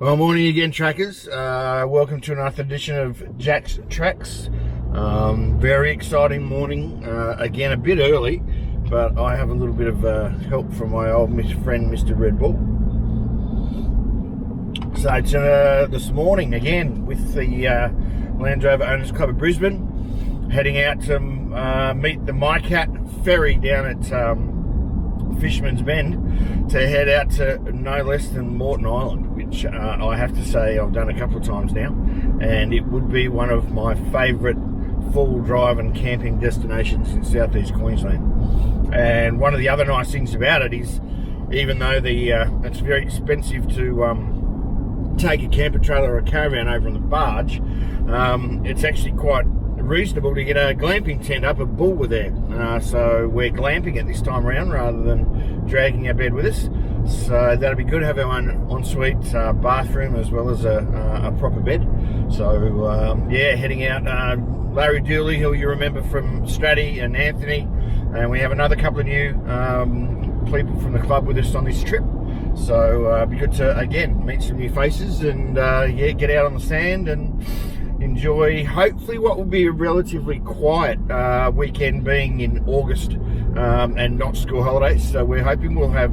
Well, morning again, trackers. Welcome to another edition of Jack's Trax. Very exciting morning. Again, a bit early, but I have a little bit of help from my old friend, Mr. Red Bull. So it's this morning again with the Land Rover Owners Club of Brisbane, heading out to meet the MyCat ferry down at Fisherman's Bend to head out to no less than Moreton Island, which I have to say I've done a couple of times now, and it would be one of my favourite full drive and camping destinations in southeast Queensland. And one of the other nice things about it is, even though it's very expensive to take a camper trailer or a caravan over on the barge, it's actually quite reasonable to get a glamping tent up at Bulwer there. So we're glamping it this time around rather than dragging our bed with us. So that'll be good to have our own ensuite bathroom as well as a proper bed. So yeah, heading out. Larry Dooley, who you remember from Stratty, and Anthony, and we have another couple of new people from the club with us on this trip. So it'll be good to again meet some new faces and yeah, get out on the sand and enjoy hopefully what will be a relatively quiet weekend, being in August and not school holidays. So we're hoping we'll have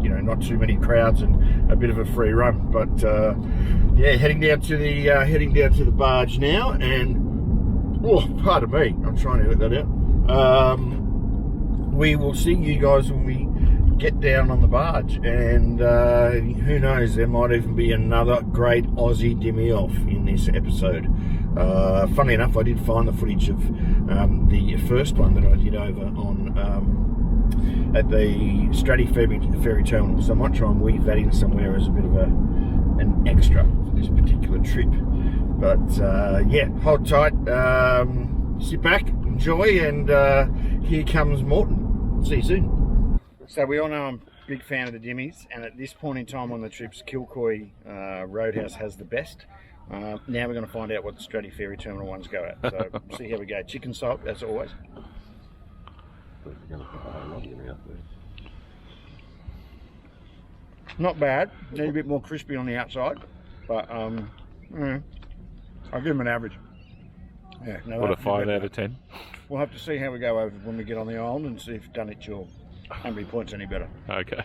you know, not too many crowds and a bit of a free run. But yeah, heading down to the barge now, and oh, pardon me, I'm trying to edit that out. We will see you guys when we get down on the barge, and who knows, there might even be another great Aussie dimmy off in this episode. Funnily enough, I did find the footage of the first one that I did over on at the Stratty ferry terminal, so I might try and weave that in somewhere as a bit of an extra for this particular trip. But yeah, hold tight, sit back, enjoy, and here comes Moreton. See you soon. So we all know I'm a big fan of the dimmies, and at this point in time on the trips, Kilcoy Roadhouse has the best. Now we're going to find out what the Stratty Ferry Terminal ones go at. So see how we go. Chicken salt, as always. Not bad. Need a bit more crispy on the outside, but I'll give them an average. Yeah, no, what, a 5 out of 10? We'll have to see how we go over when we get on the island and see if done it your how many points any better. Okay.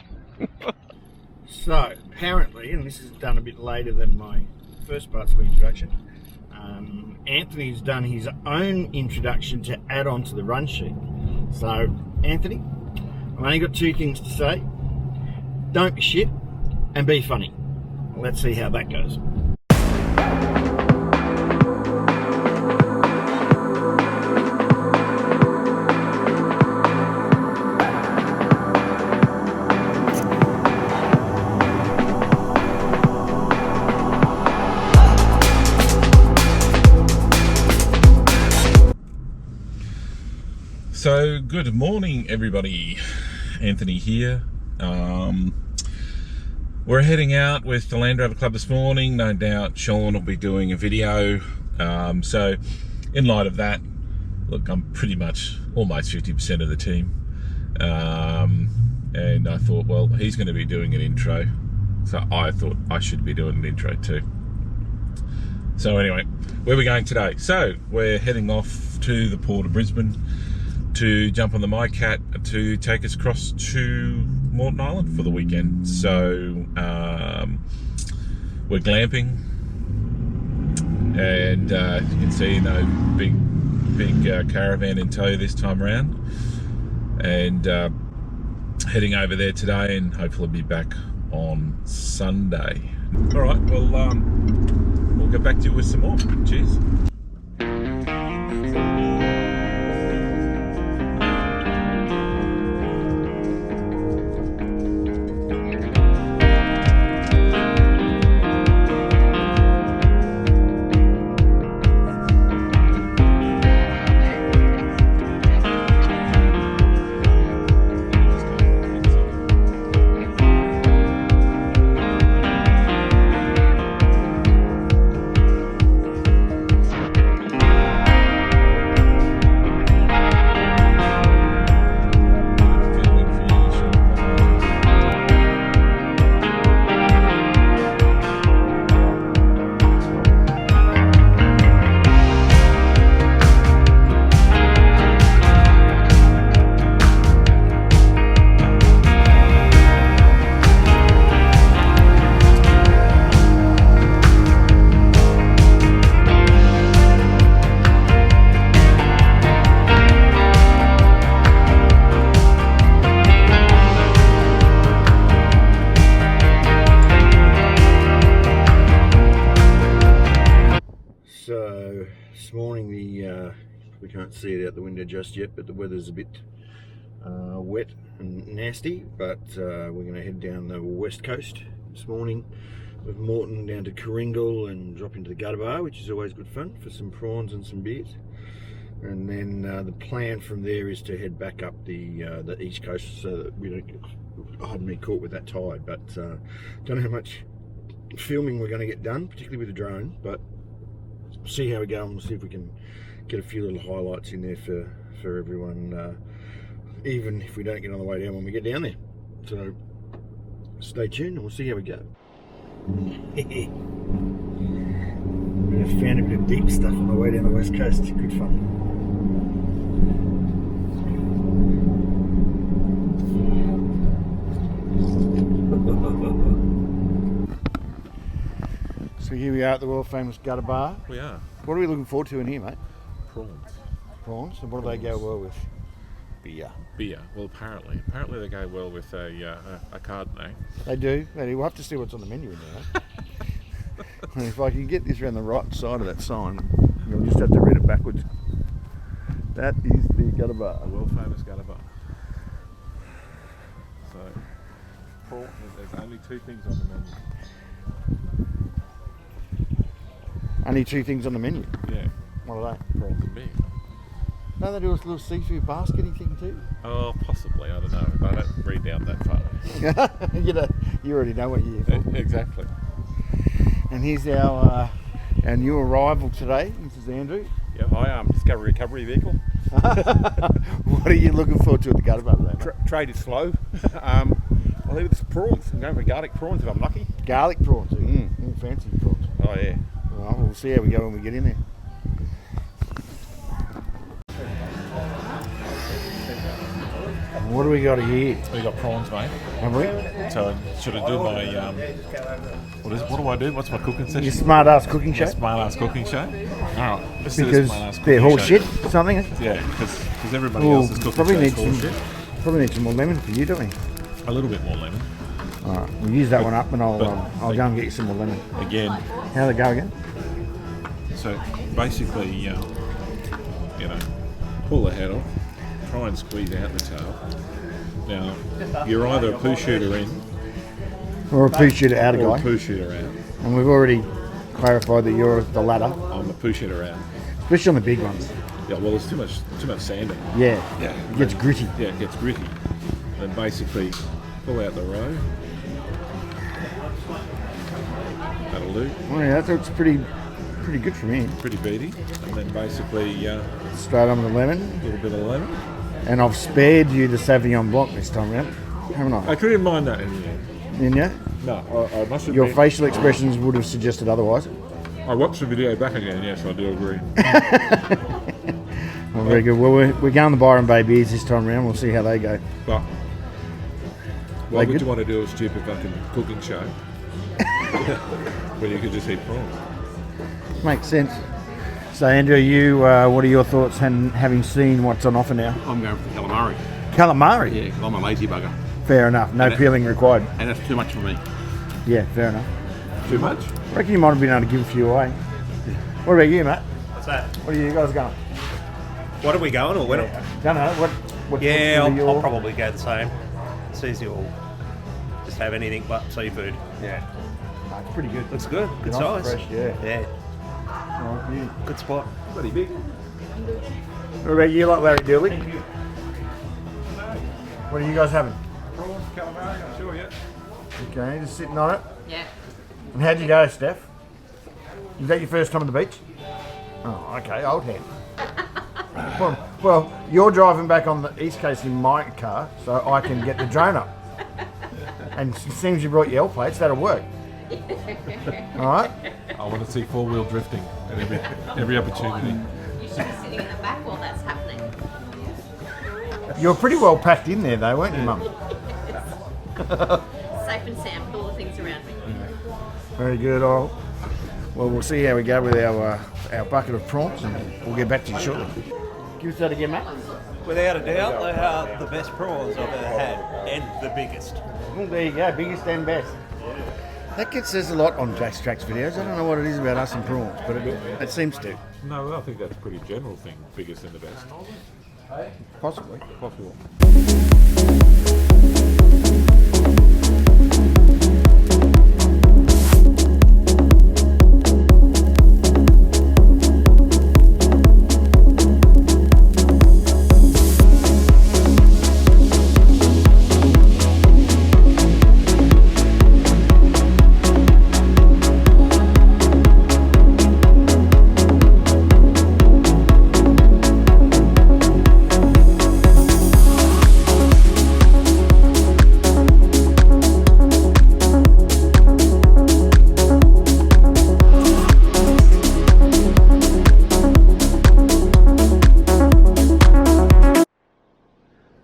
So apparently, and this is done a bit later than my first parts of the introduction, Anthony's done his own introduction to add on to the run sheet. So Anthony, I've only got two things to say: don't be shit and be funny. Let's see how that goes. So good morning, everybody. Anthony here. We're heading out with the Land Rover Club this morning. No doubt Sean will be doing a video. So in light of that, look, I'm pretty much almost 50% of the team. And I thought, well, he's going to be doing an intro, so I thought I should be doing an intro too. So anyway, where are we going today? So we're heading off to the port of Brisbane to jump on the MyCat to take us across to Moreton Island for the weekend. So we're glamping, and you can see, you know, big caravan in tow this time around, and heading over there today, and hopefully be back on Sunday. All right, well, we'll get back to you with some more. Cheers. We can't see it out the window just yet, but the weather's a bit wet and nasty. But we're going to head down the west coast this morning with Moreton down to Coringal and drop into the Gutter Bar, which is always good fun for some prawns and some beers. And then the plan from there is to head back up the east coast so that we don't get caught with that tide. But don't know how much filming we're going to get done, particularly with the drone, but see how we go, and we'll see if we can get a few little highlights in there for everyone, even if we don't get on the way down when we get down there. So stay tuned and we'll see how we go. We found a bit of deep stuff on the way down the west coast. Good fun. So here we are at the world famous Gutter Bar. We are. What are we looking forward to in here, mate? Prawns. Prawns? And what do they go well with? Beer. Beer. Well, apparently they go well with a Chardonnay. They do. We'll have to see what's on the menu in there. And if I can get this around the right side of that sign, you'll just have to read it backwards. That is the Gutter Bar. A world famous Gutter Bar. So, there's only 2 things on the menu. Only 2 things on the menu? Yeah. What are they? Prawns and beer. Don't they do a little seafood baskety thing too? Oh, possibly. I don't know. I don't read down that far. You already know what you're here for. Exactly. And here's our new arrival today. This is Andrew. Yeah, hi, Discovery Recovery Vehicle. What are you looking forward to at the Gutter Bar today, mate? Trade is slow. I'll leave it to prawns. I'm going for garlic prawns if I'm lucky. Garlic prawns. Fancy prawns. Oh, yeah. Well, we'll see how we go when we get in there. What do we got here? We got prawns, mate. Have we? So should I do my what do I do? What's my cooking session? Your smart ass cooking show? Smart ass cooking show. All right. Let's do the Because smart ass cooking they're horse show. shit, something. Yeah, because everybody Well, else's cooking probably show need is horse some. shit. Probably need some more lemon for you, don't we? A little bit more lemon. All right, we'll use that one up, and I'll but- go and get you some more lemon. Again. How they go again? So basically, pull the head off, try and squeeze out the tail. Now, you're either a poo shooter in Or a poo shooter out or a guy. poo shooter out. And we've already clarified that you're the latter, I'm a poo shooter out. especially on the big ones. Yeah, well, there's too much sanding. Yeah, Yeah, it gets gritty. Yeah, it gets gritty. Then basically pull out the roe. That'll do. Oh yeah, that looks pretty good for me. Pretty beady. And then basically Straight on the lemon. a little bit of lemon. And I've spared you the Sauvignon Blanc this time round, haven't I? I couldn't mind that in the end. Didn't you? No, I must have Your been- facial expressions would have suggested otherwise. I watched the video back again, yes, I do agree. Oh, very good. Well, we're going the Byron Bay beers this time round. We'll see how they go. But why would good? you want to do a stupid fucking cooking show when you could just eat prawns? Makes sense. So, Andrew, you, what are your thoughts having seen what's on offer now? I'm going for calamari. Calamari? Yeah, 'cause I'm a lazy bugger. Fair enough. No And it- peeling required. And that's too much for me. Yeah, fair enough. Too much? I reckon you might have been able to give a few away. What about you, Matt? What's that? What are you guys going? What are we going or when? Don't know. What Yeah, what's I'll probably go the same. It's easy to just have anything but seafood. Yeah. No, it's pretty good. Looks good. Good Nice and size. fresh, yeah. Yeah. Right, yeah. Good spot. Pretty big. What about you, like Larry Dooley? What are you guys having? Prawns, calamari, I'm sure, yeah. Okay, just sitting on it. Yeah. And how'd you go, Steph? Is that your first time on the beach? Oh, okay, old hand. Well, you're driving back on the East Coast in my car, so I can get the drone up. And it seems you brought your L plates, that'll work. All right? I want to see four-wheel drifting at every opportunity. You should be sitting in the back while that's happening. You're pretty well packed in there, though, weren't you, Mum? Safe and sound with all the things around me. Very good. Well, we'll see how we go with our bucket of prawns, and we'll get back to you shortly. Give us that again, Matt. Without a doubt, they are the best prawns I've ever had and the biggest. Oh, there you go, biggest and best. That says a lot on Jack's Trax videos. I don't know what it is about us and prawns, but it seems to. No, I think that's a pretty general thing. Biggest and the best. Possibly. Possible.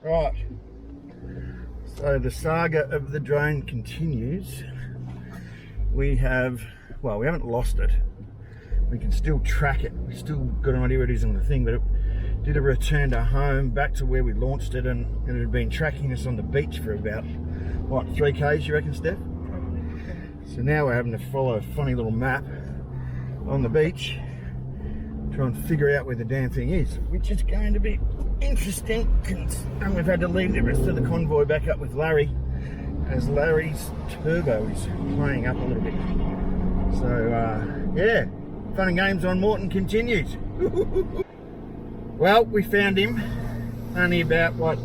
Right, so the saga of the drone continues. We haven't lost it. We can still track it. We still got an idea what it is on the thing, but it did a return to home, back to where we launched it, and it had been tracking us on the beach for about, what, 3 k's you reckon, Steph? So now we're having to follow a funny little map on the beach, try and figure out where the damn thing is, which is going to be interesting. And we've had to leave the rest of the convoy back up with Larry, as Larry's turbo is playing up a little bit. So yeah, fun and games on Moreton continues. Well, we found him only about, what,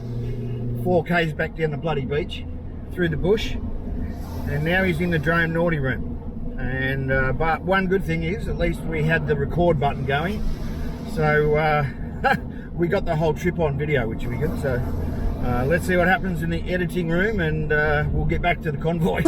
4 k's back down the bloody beach through the bush, and now he's in the drone naughty room. And but one good thing is, at least we had the record button going, so we got the whole trip on video, which we good. So let's see what happens in the editing room, and we'll get back to the convoy.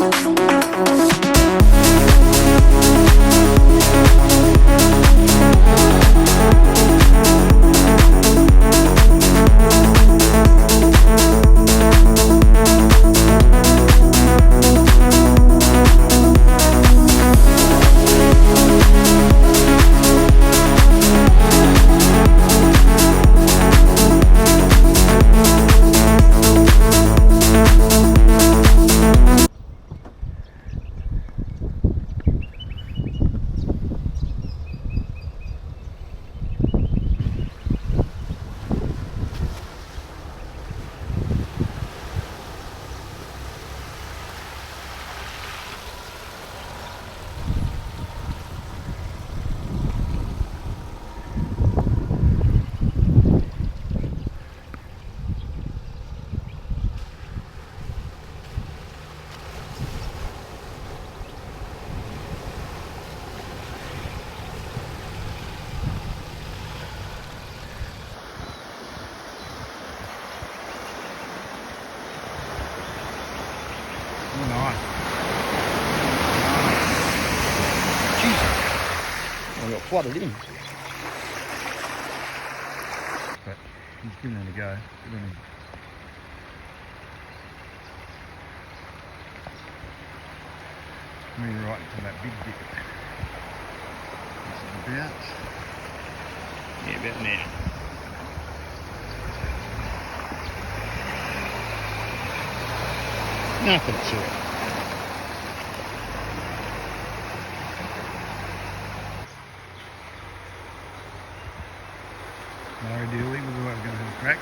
Flooded in. But he's giving it a go. Moving right into that big dip. This is about, yeah, about now. Nothing to it. Ideally, we're going to have a crack.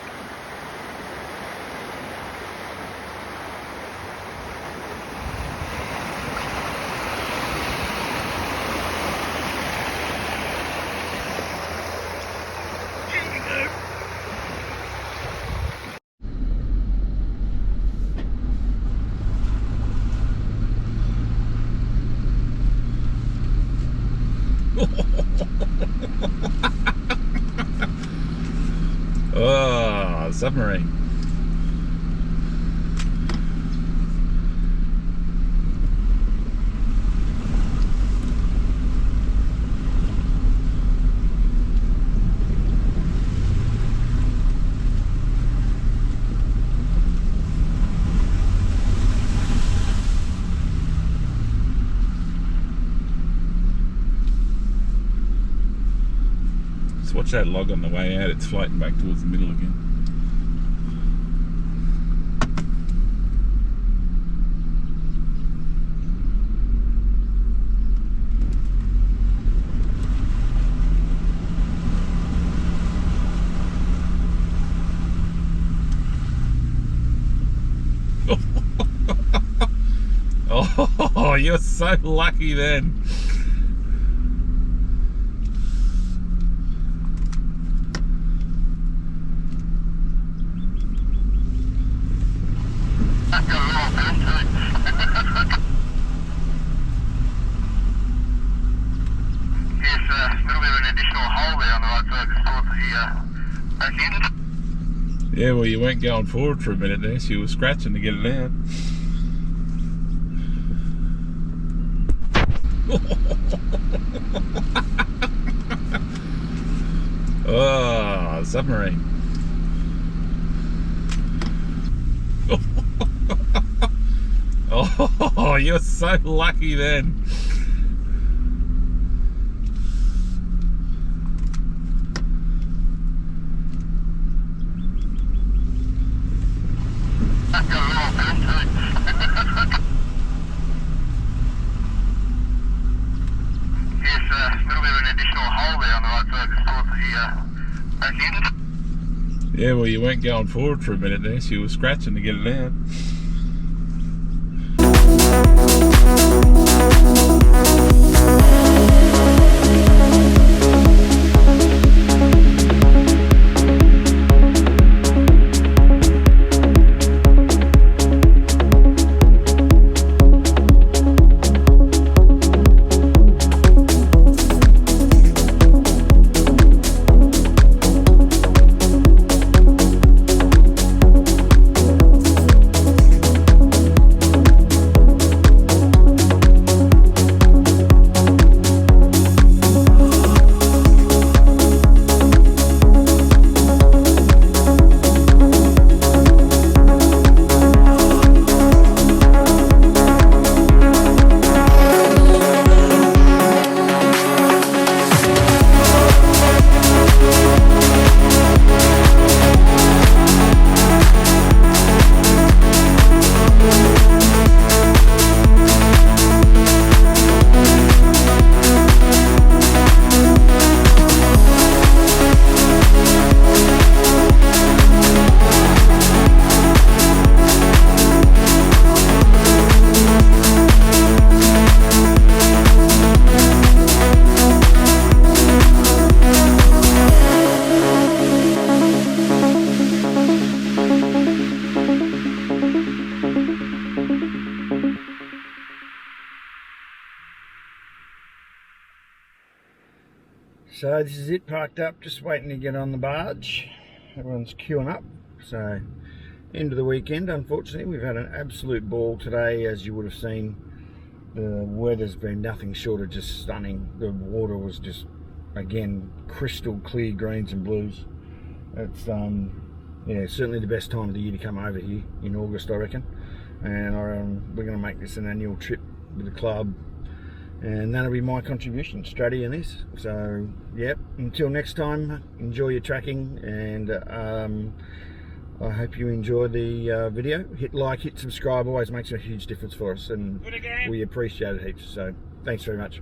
Oh, submarine. Watch that log on the way out, it's floating back towards the middle again. Oh, you're so lucky then. Yeah, well, you weren't going forward for a minute there, so you were scratching to get it out. Oh, submarine. Oh, you're so lucky then. Yeah, well, you weren't going forward for a minute there, so you were scratching to get it out. So this is it, parked up, just waiting to get on the barge. Everyone's queuing up. So end of the weekend, unfortunately. We've had an absolute ball today, as you would have seen. The weather's been nothing short of just stunning. The water was just, again, crystal clear greens and blues. It's yeah, certainly the best time of the year to come over here in August, I reckon. And we're going to make this an annual trip with the club, and that'll be my contribution, strategy in this. So yep, until next time, enjoy your tracking, and I hope you enjoy the video. Hit like, hit subscribe, always makes a huge difference for us, and we appreciate it heaps. So thanks very much.